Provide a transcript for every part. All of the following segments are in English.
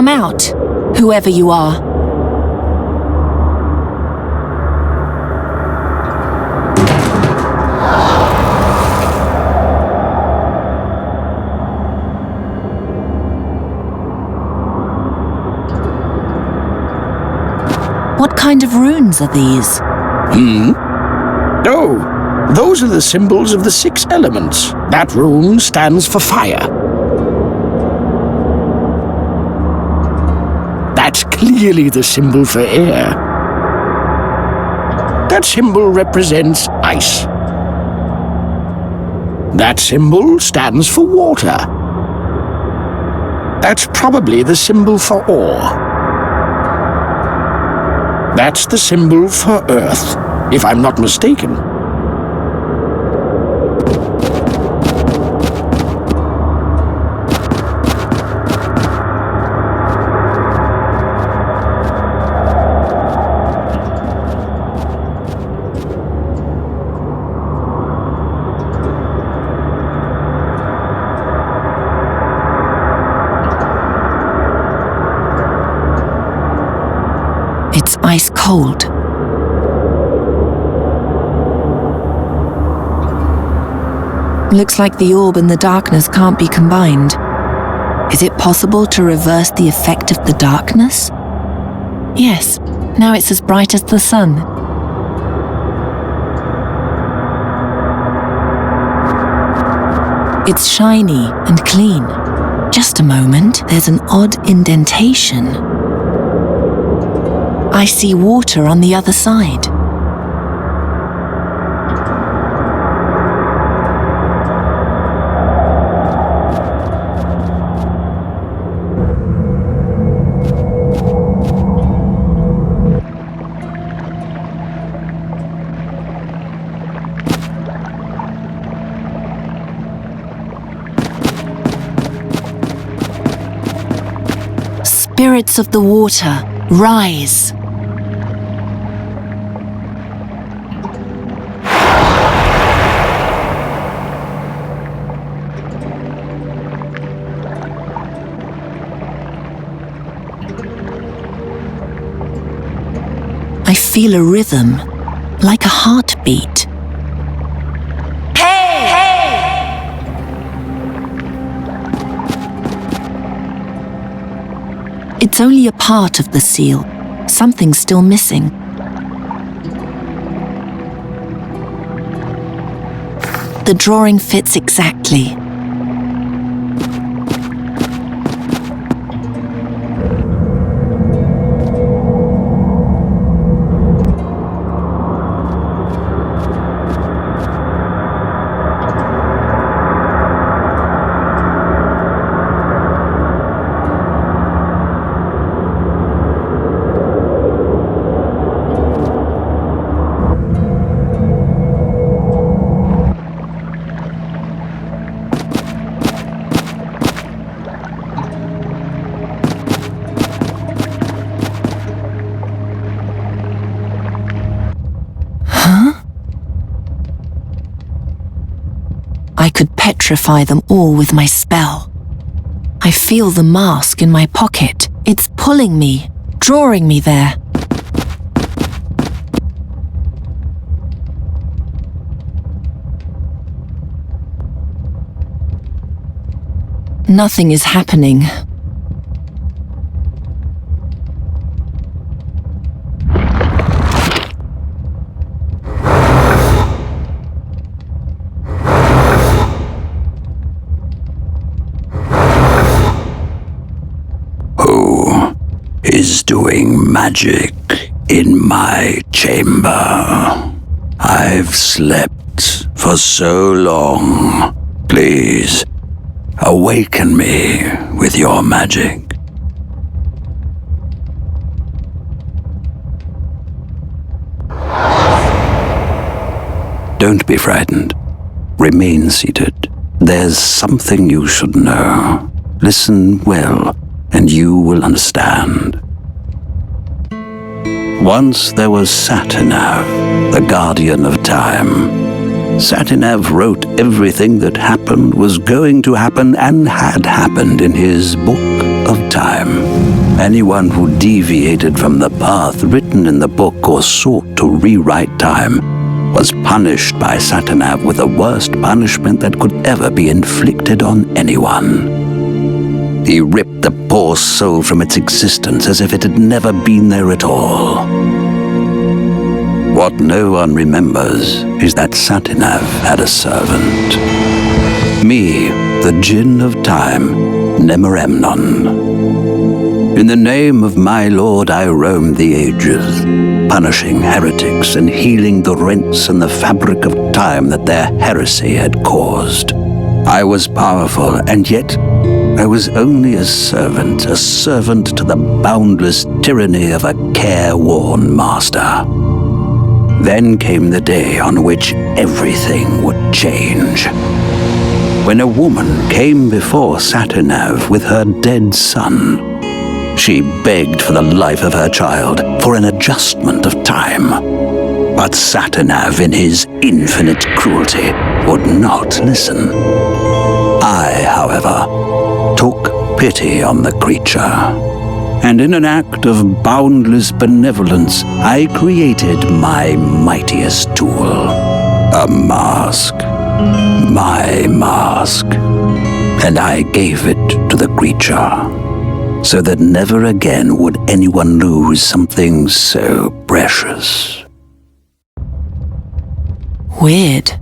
Come out, whoever you are. What kind of runes are these? Oh, those are the symbols of the 6 elements. That rune stands for fire. That's clearly the symbol for air. That symbol represents ice. That symbol stands for water. That's probably the symbol for ore. That's the symbol for Earth, if I'm not mistaken. It's ice cold. Looks like the orb and the darkness can't be combined. Is it possible to reverse the effect of the darkness? Yes, now it's as bright as the sun. It's shiny and clean. Just a moment, there's an odd indentation. I see water on the other side. Spirits of the water, rise. I feel a rhythm, like a heartbeat. Hey! Hey! It's only a part of the seal. Something's still missing. The drawing fits exactly. I could petrify them all with my spell. I feel the mask in my pocket. It's pulling me, drawing me there. Nothing is happening. Is doing magic in my chamber. I've slept for so long. Please, awaken me with your magic. Don't be frightened. Remain seated. There's something you should know. Listen well, and you will understand. Once there was Satinav, the guardian of time. Satinav wrote everything that happened, was going to happen, and had happened in his book of time. Anyone who deviated from the path written in the book or sought to rewrite time was punished by Satanav with the worst punishment that could ever be inflicted on anyone. He ripped the poor soul from its existence as if it had never been there at all. What no one remembers is that Satanav had a servant. Me, the Djinn of Time, Nemoremnon. In the name of my lord I roamed the ages, punishing heretics and healing the rents in the fabric of time that their heresy had caused. I was powerful, and yet I was only a servant to the boundless tyranny of a careworn master. Then came the day on which everything would change. When a woman came before Satanav with her dead son, she begged for the life of her child, for an adjustment of time. But Satanav, in his infinite cruelty, would not listen. I, however, took pity on the creature, and in an act of boundless benevolence, I created my mightiest tool, a mask. My mask. And I gave it to the creature, so that never again would anyone lose something so precious. Weird.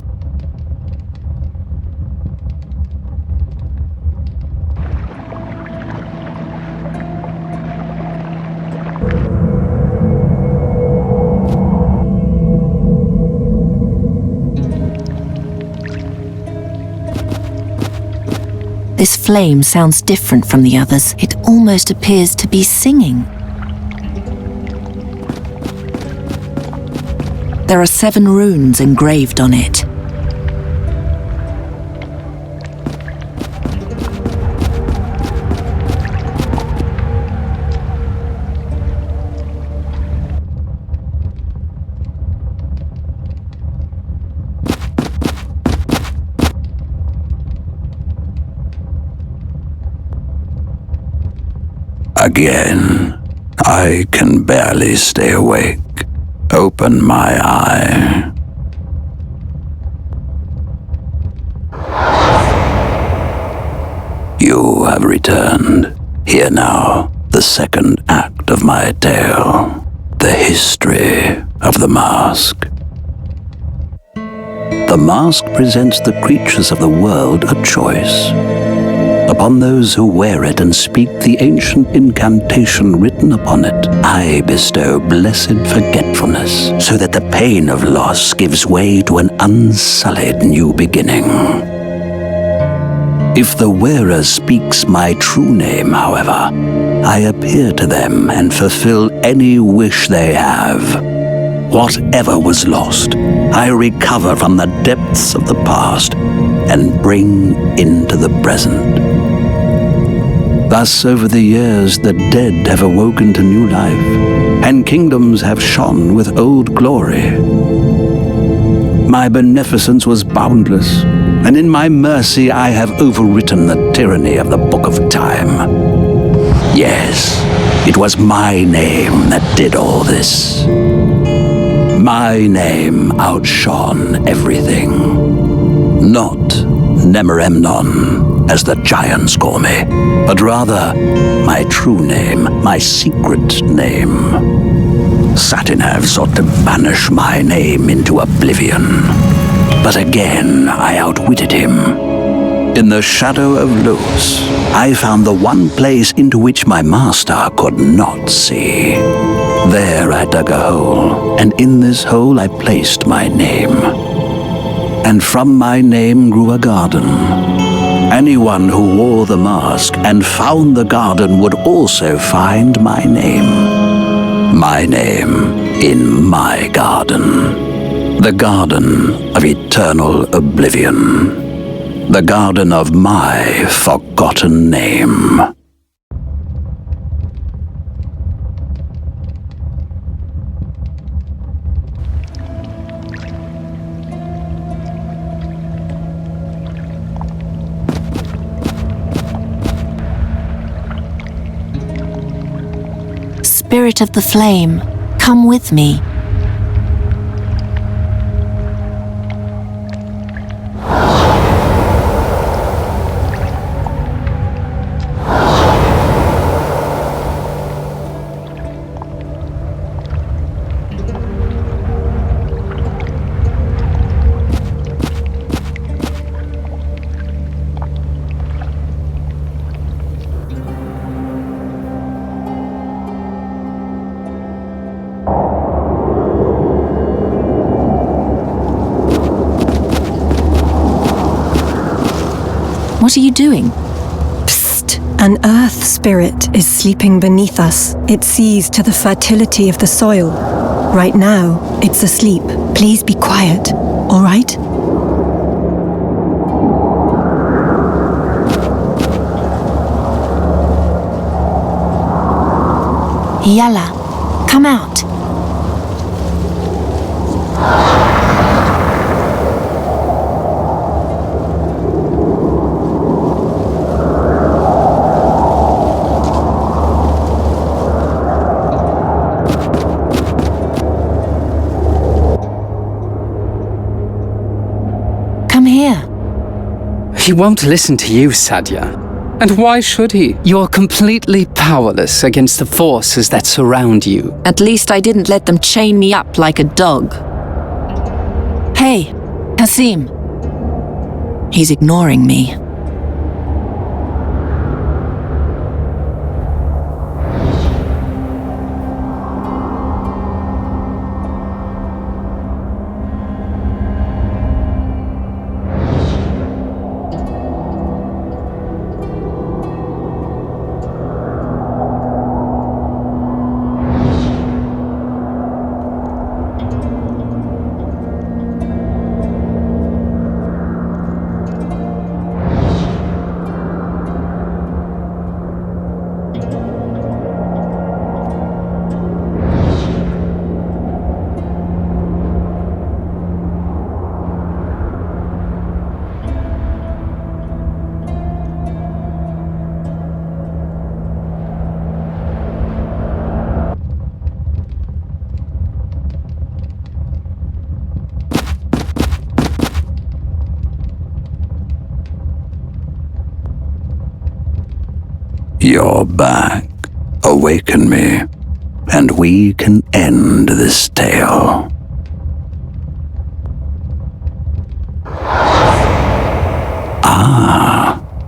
This flame sounds different from the others. It almost appears to be singing. There are 7 runes engraved on it. Again, I can barely stay awake. Open my eye. You have returned. Hear now the second act of my tale, the history of the mask. The mask presents the creatures of the world a choice. Upon those who wear it and speak the ancient incantation written upon it, I bestow blessed forgetfulness, so that the pain of loss gives way to an unsullied new beginning. If the wearer speaks my true name, however, I appear to them and fulfill any wish they have. Whatever was lost, I recover from the depths of the past and bring into the present. Thus, over the years, the dead have awoken to new life, and kingdoms have shone with old glory. My beneficence was boundless, and in my mercy I have overwritten the tyranny of the Book of Time. Yes, it was my name that did all this. My name outshone everything. Not Nemoremnon, as the giants call me, but rather my true name, my secret name. Satanav sought to banish my name into oblivion, but again I outwitted him. In the shadow of Los, I found the one place into which my master could not see. There I dug a hole, and in this hole I placed my name. And from my name grew a garden. Anyone who wore the mask and found the garden would also find my name. My name in my garden. The garden of eternal oblivion. The garden of my forgotten name. spirit of the flame, come with me. What are you doing? Psst! An earth spirit is sleeping beneath us. It sees to the fertility of the soil. Right now, it's asleep. Please be quiet, all right? Yalla, come out. Come here. He won't listen to you, Sadia. And why should he? You're completely powerless against the forces that surround you. At least I didn't let them chain me up like a dog. Hey, Kasim. He's ignoring me. You're back. Awaken me, and we can end this tale.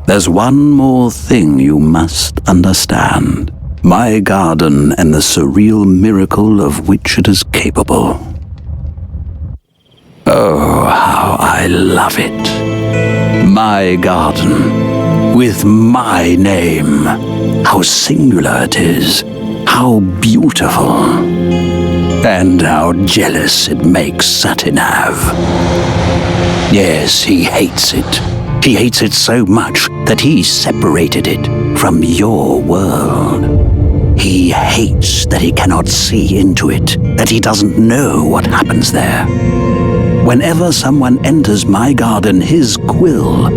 There's one more thing you must understand. My garden and the surreal miracle of which it is capable. Oh, how I love it. My garden, with my name. How singular it is. How beautiful. And how jealous it makes Satinav. Yes, he hates it. He hates it so much that he separated it from your world. He hates that he cannot see into it, that he doesn't know what happens there. Whenever someone enters my garden, his quill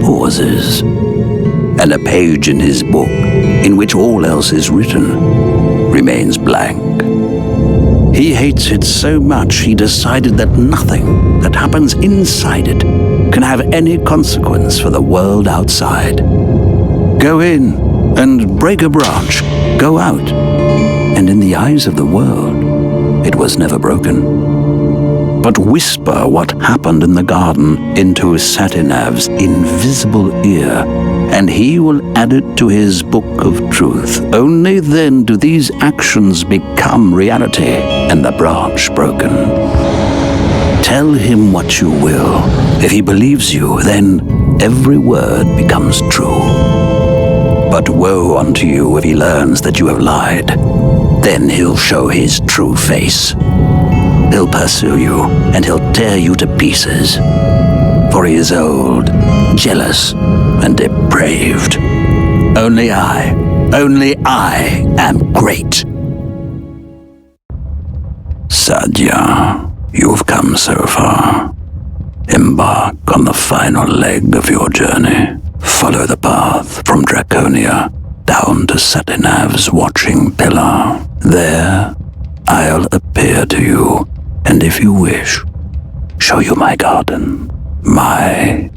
pauses, and a page in his book, in which all else is written, remains blank. He hates it so much he decided that nothing that happens inside it can have any consequence for the world outside. Go in and break a branch, go out, and in the eyes of the world, it was never broken. But whisper what happened in the garden into Satinav's invisible ear, and he will add it to his book of truth. Only then do these actions become reality and the branch broken. Tell him what you will. If he believes you, then every word becomes true. But woe unto you if he learns that you have lied. Then he'll show his true face. He'll pursue you, and he'll tear you to pieces. For he is old, jealous, and depraved. Only I am great. Sadia, you've come so far. Embark on the final leg of your journey. Follow the path from Draconia down to Satinav's watching pillar. There, I'll appear to you, and if you wish, show you my garden. My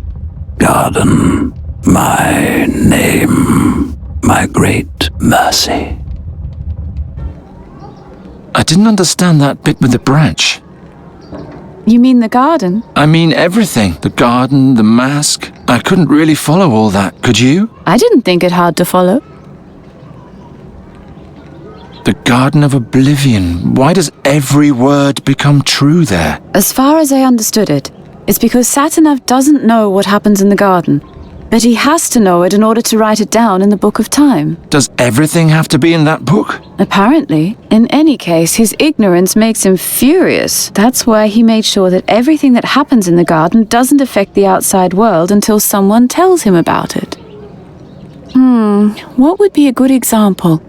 garden. My name. My great mercy. I didn't understand that bit with the branch. You mean the garden? I mean everything. The garden, the mask. I couldn't really follow all that, could you? I didn't think it hard to follow. The Garden of Oblivion. Why does every word become true there? As far as I understood it, it's because Satanav doesn't know what happens in the garden, but he has to know it in order to write it down in the Book of Time. Does everything have to be in that book? Apparently. In any case, his ignorance makes him furious. That's why he made sure that everything that happens in the garden doesn't affect the outside world until someone tells him about it. What would be a good example?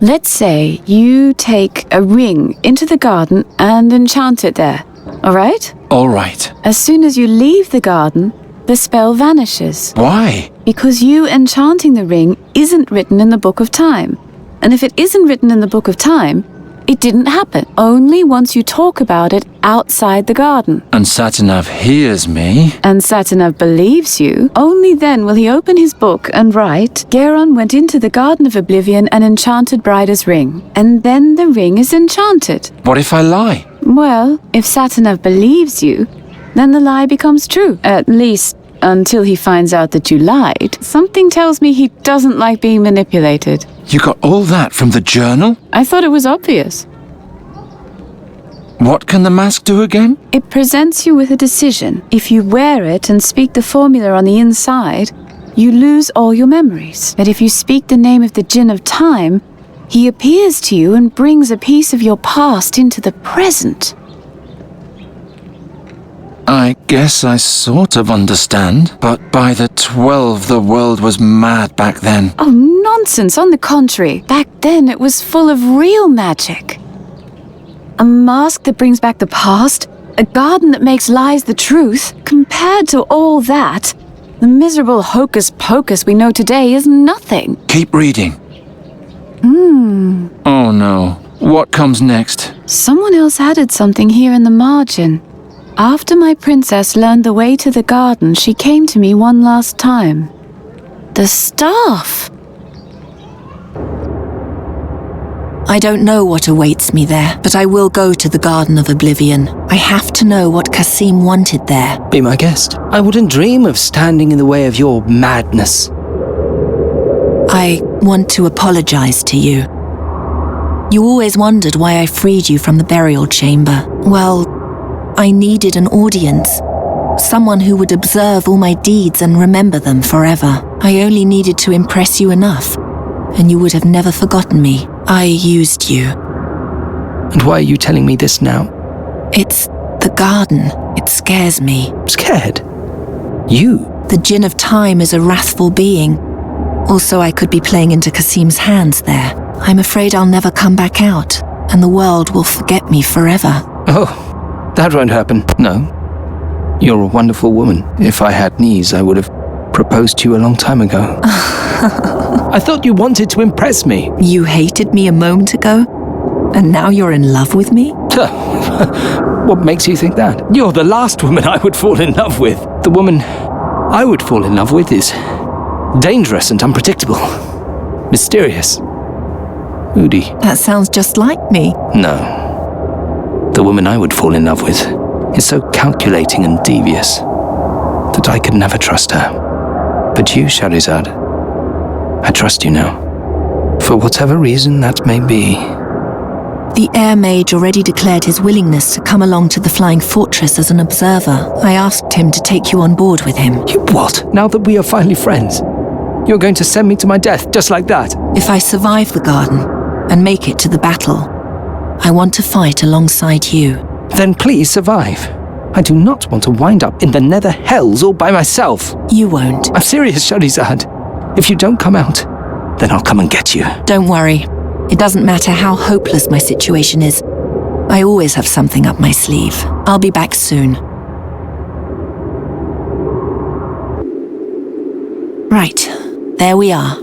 Let's say you take a ring into the garden and enchant it there, all right? All right. As soon as you leave the garden, the spell vanishes. Why? Because you enchanting the ring isn't written in the Book of Time. And if it isn't written in the Book of Time, it didn't happen. Only once you talk about it outside the garden. And Satanav hears me. And Satanav believes you. Only then will he open his book and write, Geron went into the Garden of Oblivion and enchanted Brida's ring. And then the ring is enchanted. What if I lie? Well, if Satanav believes you, then the lie becomes true. At least until he finds out that you lied. Something tells me he doesn't like being manipulated. You got all that from the journal? I thought it was obvious. What can the mask do again? It presents you with a decision. If you wear it and speak the formula on the inside, you lose all your memories. But if you speak the name of the Djinn of Time, he appears to you and brings a piece of your past into the present. I guess I sort of understand, but by the 12, the world was mad back then. Oh, nonsense. On the contrary, back then it was full of real magic. A mask that brings back the past, a garden that makes lies the truth. Compared to all that, the miserable hocus-pocus we know today is nothing. Keep reading. Oh no. What comes next? Someone else added something here in the margin. After my princess learned the way to the garden, she came to me one last time. The staff! I don't know what awaits me there, but I will go to the Garden of Oblivion. I have to know what Kasim wanted there. Be my guest. I wouldn't dream of standing in the way of your madness. I want to apologize to you. You always wondered why I freed you from the burial chamber. Well, I needed an audience. Someone who would observe all my deeds and remember them forever. I only needed to impress you enough, and you would have never forgotten me. I used you. And why are you telling me this now? It's the garden. It scares me. Scared? You? The Djinn of Time is a wrathful being. Also, I could be playing into Kasim's hands there. I'm afraid I'll never come back out, and the world will forget me forever. Oh, that won't happen. No. You're a wonderful woman. If I had knees, I would have proposed to you a long time ago. I thought you wanted to impress me. You hated me a moment ago, and now you're in love with me? What makes you think that? You're the last woman I would fall in love with. The woman I would fall in love with is dangerous and unpredictable. Mysterious. Moody. That sounds just like me. No. The woman I would fall in love with is so calculating and devious that I could never trust her. But you, Shahrazad, I trust you now. For whatever reason that may be. The Air Mage already declared his willingness to come along to the Flying Fortress as an observer. I asked him to take you on board with him. You what? Now that we are finally friends, you're going to send me to my death just like that? If I survive the garden and make it to the battle, I want to fight alongside you. Then please survive. I do not want to wind up in the nether hells all by myself. You won't. I'm serious, Shahrazad. If you don't come out, then I'll come and get you. Don't worry. It doesn't matter how hopeless my situation is. I always have something up my sleeve. I'll be back soon. Right. There we are.